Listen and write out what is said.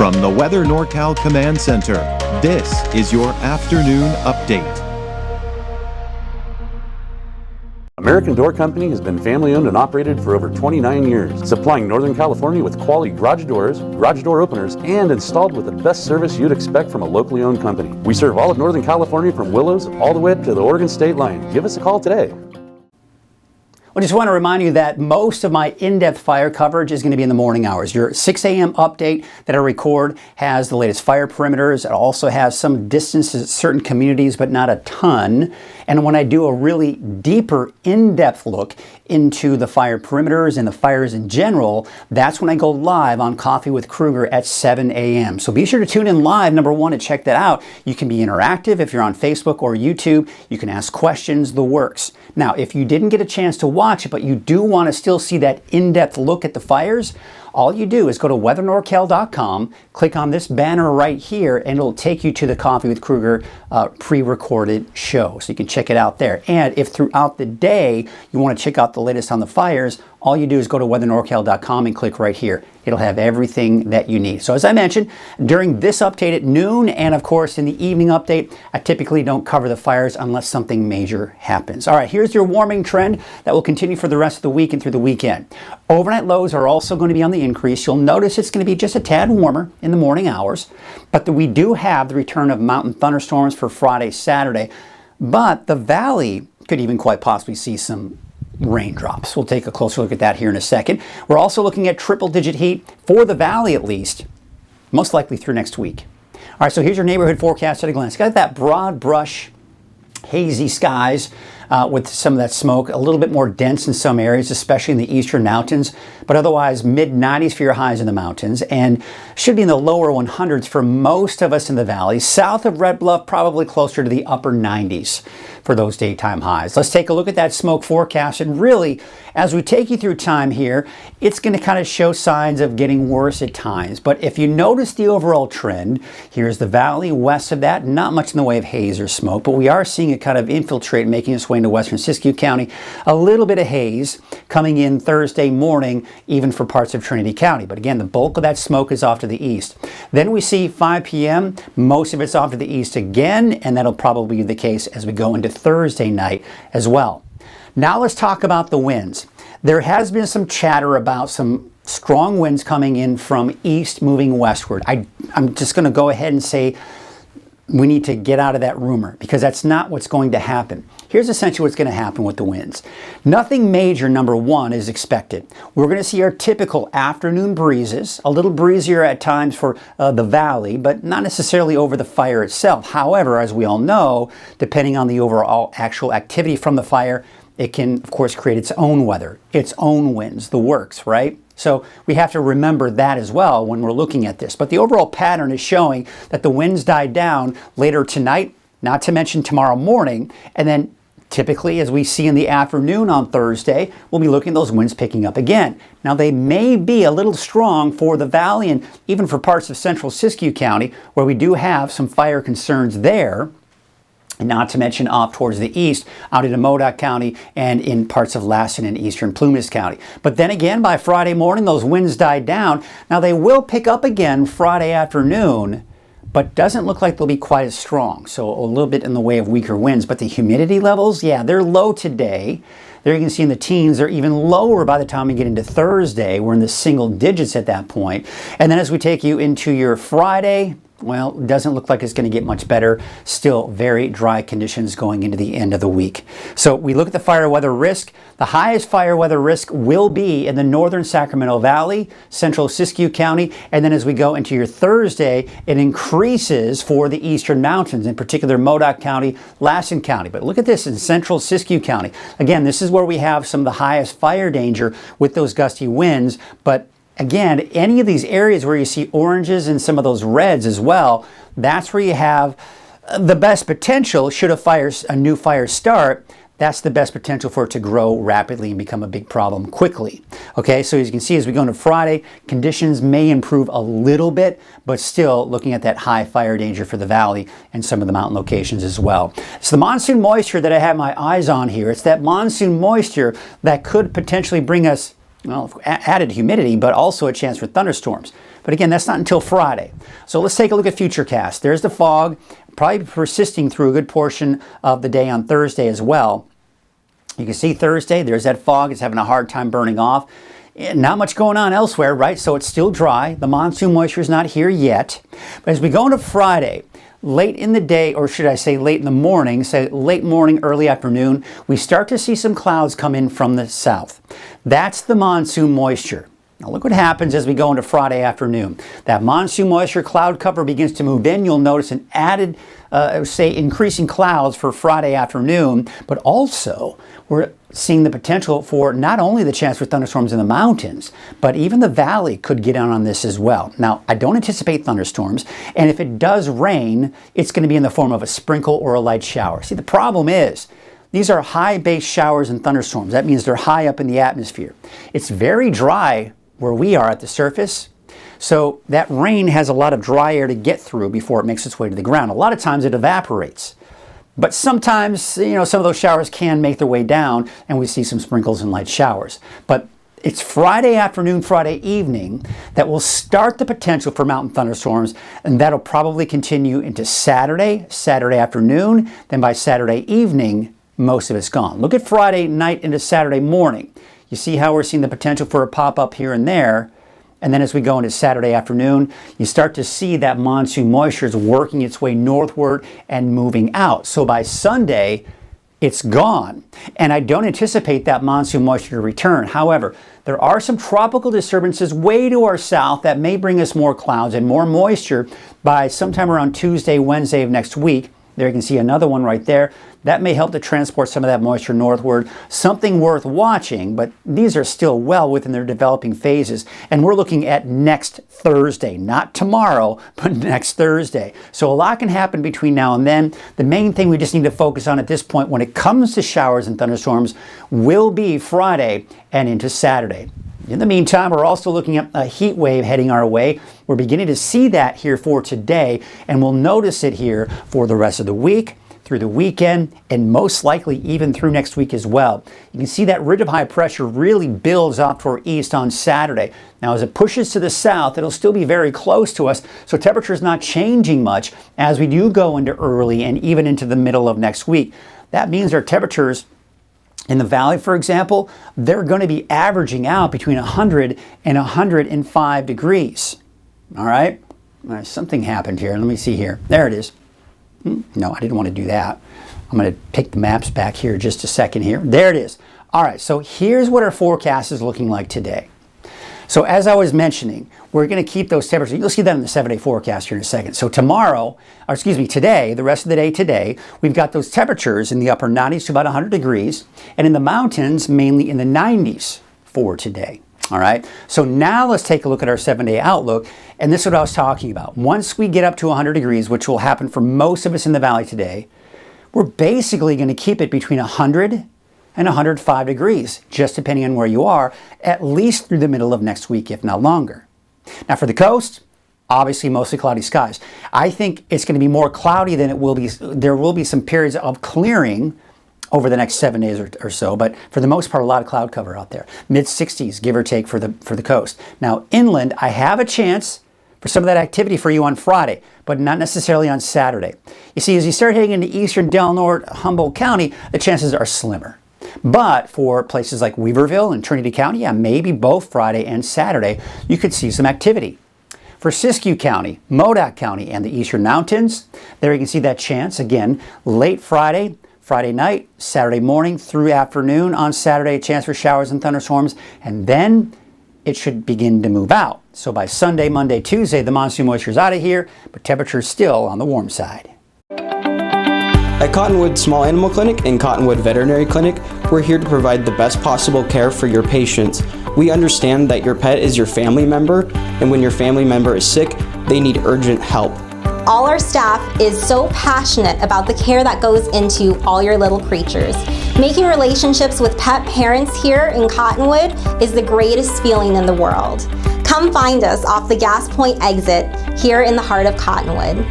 From the Weather NorCal Command Center, this is your afternoon update. American Door Company has been family-owned and operated for over 29 years, supplying Northern California with quality garage doors, garage door openers, and installed with the best service you'd expect from a locally owned company. We serve all of Northern California from Willows all the way to the Oregon state line. Give us a call today. I just want to remind you that most of my in-depth fire coverage is going to be in the morning hours. Your 6 a.m. update that I record has the latest fire perimeters. It also has some distances at certain communities, but not a ton. And when I do a really deeper, in-depth look into the fire perimeters and the fires in general, that's when I go live on Coffee with Kruger at 7 a.m. So be sure to tune in live, number one, to check that out. You can be interactive if you're on Facebook or YouTube. You can ask questions, the works. Now, if you didn't get a chance to watch it, but you do want to still see that in-depth look at the fires, all you do is go to weathernorcal.com, click on this banner right here, and it'll take you to the Coffee with Kruger pre-recorded show. So you can check it out there. And if throughout the day you want to check out the latest on the fires, all you do is go to weathernorcal.com and click right here. It'll have everything that you need. So as I mentioned, during this update at noon, and of course in the evening update, I typically don't cover the fires unless something major happens. All right, here's your warming trend that will continue for the rest of the week and through the weekend. Overnight lows are also going to be on the increase. You'll notice it's going to be just a tad warmer in the morning hours, but we do have the return of mountain thunderstorms for Friday, Saturday, but the valley could even quite possibly see some raindrops. We'll take a closer look at that here in a second. We're also looking at triple-digit heat for the valley, at least, most likely through next week. All right, so here's your neighborhood forecast at a glance. Got that broad brush, hazy skies with some of that smoke, a little bit more dense in some areas, especially in the eastern mountains, but otherwise mid-90s for your highs in the mountains, and should be in the lower 100s for most of us in the valley. South of Red Bluff, probably closer to the upper 90s for those daytime highs. Let's take a look at that smoke forecast, and really, as we take you through time here, it's going to kind of show signs of getting worse at times. But if you notice the overall trend, here's the valley. West of that, not much in the way of haze or smoke, but we are seeing it kind of infiltrate, making its way into western Siskiyou County. A little bit of haze coming in Thursday morning, even for parts of Trinity County. But again, the bulk of that smoke is off to the east. Then we see 5 p.m., most of it's off to the east again, and that'll probably be the case as we go into Thursday night as well. Now let's talk about the winds. There has been some chatter about some strong winds coming in from east moving westward. I'm just going to go ahead and say we need to get out of that rumor because that's not what's going to happen. Here's essentially what's going to happen with the winds. Nothing major, number one, is expected. We're going to see our typical afternoon breezes, a little breezier at times for the valley, but not necessarily over the fire itself. However, as we all know, depending on the overall actual activity from the fire, it can, of course, create its own weather, its own winds, the works, right? So we have to remember that as well when we're looking at this. But the overall pattern is showing that the winds died down later tonight, not to mention tomorrow morning, and then typically, as we see in the afternoon on Thursday, we'll be looking at those winds picking up again. Now, they may be a little strong for the valley and even for parts of central Siskiyou County, where we do have some fire concerns there. And not to mention off towards the east, out into Modoc County and in parts of Lassen and eastern Plumas County. But then again, by Friday morning, those winds died down. Now, they will pick up again Friday afternoon, but doesn't look like they'll be quite as strong. So a little bit in the way of weaker winds. But the humidity levels, yeah, they're low today. There you can see in the teens, they're even lower by the time we get into Thursday. We're in the single digits at that point. And then as we take you into your Friday, well, it doesn't look like it's going to get much better. Still very dry conditions going into the end of the week. So we look at the fire weather risk. The highest fire weather risk will be in the northern Sacramento Valley, central Siskiyou County, and then as we go into your Thursday, it increases for the eastern mountains, in particular Modoc County, Lassen County. But look at this in central Siskiyou County. Again, this is where we have some of the highest fire danger with those gusty winds, but again, any of these areas where you see oranges and some of those reds as well, that's where you have the best potential should a new fire start. That's the best potential for it to grow rapidly and become a big problem quickly. Okay, so as you can see, as we go into Friday, conditions may improve a little bit, but still looking at that high fire danger for the valley and some of the mountain locations as well. So the monsoon moisture that I have my eyes on here, it's that monsoon moisture that could potentially bring us well, added humidity, but also a chance for thunderstorms. But again, that's not until Friday. So let's take a look at Futurecast. There's the fog, probably persisting through a good portion of the day on Thursday as well. You can see Thursday, there's that fog. It's having a hard time burning off. Not much going on elsewhere, right? So it's still dry. The monsoon moisture is not here yet. But as we go into Friday, late in the day, or should I say late in the morning, say late morning, early afternoon, we start to see some clouds come in from the south. That's the monsoon moisture. Now look what happens as we go into Friday afternoon. That monsoon moisture cloud cover begins to move in. You'll notice an added, increasing clouds for Friday afternoon, but also we're seeing the potential for not only the chance for thunderstorms in the mountains, but even the valley could get on this as well. Now, I don't anticipate thunderstorms, and if it does rain, it's going to be in the form of a sprinkle or a light shower. See, the problem is, these are high base showers and thunderstorms. That means they're high up in the atmosphere. It's very dry where we are at the surface, so that rain has a lot of dry air to get through before it makes its way to the ground. A lot of times it evaporates. But sometimes, some of those showers can make their way down and we see some sprinkles and light showers. But it's Friday afternoon, Friday evening that will start the potential for mountain thunderstorms, and that'll probably continue into Saturday, Saturday afternoon, then by Saturday evening, most of it's gone. Look at Friday night into Saturday morning. You see how we're seeing the potential for a pop-up here and there. And then as we go into Saturday afternoon, you start to see that monsoon moisture is working its way northward and moving out. So by Sunday, it's gone. And I don't anticipate that monsoon moisture to return. However, there are some tropical disturbances way to our south that may bring us more clouds and more moisture by sometime around Tuesday, Wednesday of next week. There you can see another one right there. That may help to transport some of that moisture northward. Something worth watching, but these are still well within their developing phases. And we're looking at next Thursday, not tomorrow, but next Thursday. So a lot can happen between now and then. The main thing we just need to focus on at this point when it comes to showers and thunderstorms will be Friday and into Saturday. In the meantime, we're also looking at a heat wave heading our way. We're beginning to see that here for today, and we'll notice it here for the rest of the week, through the weekend, and most likely even through next week as well. You can see that ridge of high pressure really builds off to our east on Saturday. Now, as it pushes to the south, it'll still be very close to us, so temperature is not changing much as we do go into early and even into the middle of next week. That means our temperatures in the valley, for example, they're going to be averaging out between 100 and 105 degrees. All right? Something happened here. Let me see here. There it is. No, I didn't want to do that. I'm going to take the maps back here just a second here. There it is. All right, so here's what our forecast is looking like today. So as I was mentioning, we're going to keep those temperatures. You'll see that in the 7-day forecast here in a second. So today, the rest of the day today, we've got those temperatures in the upper 90s to about 100 degrees, and in the mountains, mainly in the 90s for today. All right, so now let's take a look at our 7-day outlook, and this is what I was talking about. Once we get up to 100 degrees, which will happen for most of us in the valley today, we're basically going to keep it between 100 and 105 degrees, just depending on where you are, at least through the middle of next week, if not longer. Now for the coast, obviously mostly cloudy skies. I think it's going to be more cloudy than it will be. There will be some periods of clearing over the next 7 days or so, but for the most part, a lot of cloud cover out there. Mid-60s, give or take, for the coast. Now inland, I have a chance for some of that activity for you on Friday, but not necessarily on Saturday. You see, as you start heading into eastern Del Norte, Humboldt County, the chances are slimmer. But for places like Weaverville and Trinity County, yeah, maybe both Friday and Saturday, you could see some activity. For Siskiyou County, Modoc County, and the Eastern Mountains, there you can see that chance again late Friday, Friday night, Saturday morning through afternoon. On Saturday, a chance for showers and thunderstorms, and then it should begin to move out. So by Sunday, Monday, Tuesday, the monsoon moisture is out of here, but temperature's still on the warm side. At Cottonwood Small Animal Clinic and Cottonwood Veterinary Clinic, we're here to provide the best possible care for your patients. We understand that your pet is your family member, and when your family member is sick, they need urgent help. All our staff is so passionate about the care that goes into all your little creatures. Making relationships with pet parents here in Cottonwood is the greatest feeling in the world. Come find us off the Gas Point exit here in the heart of Cottonwood.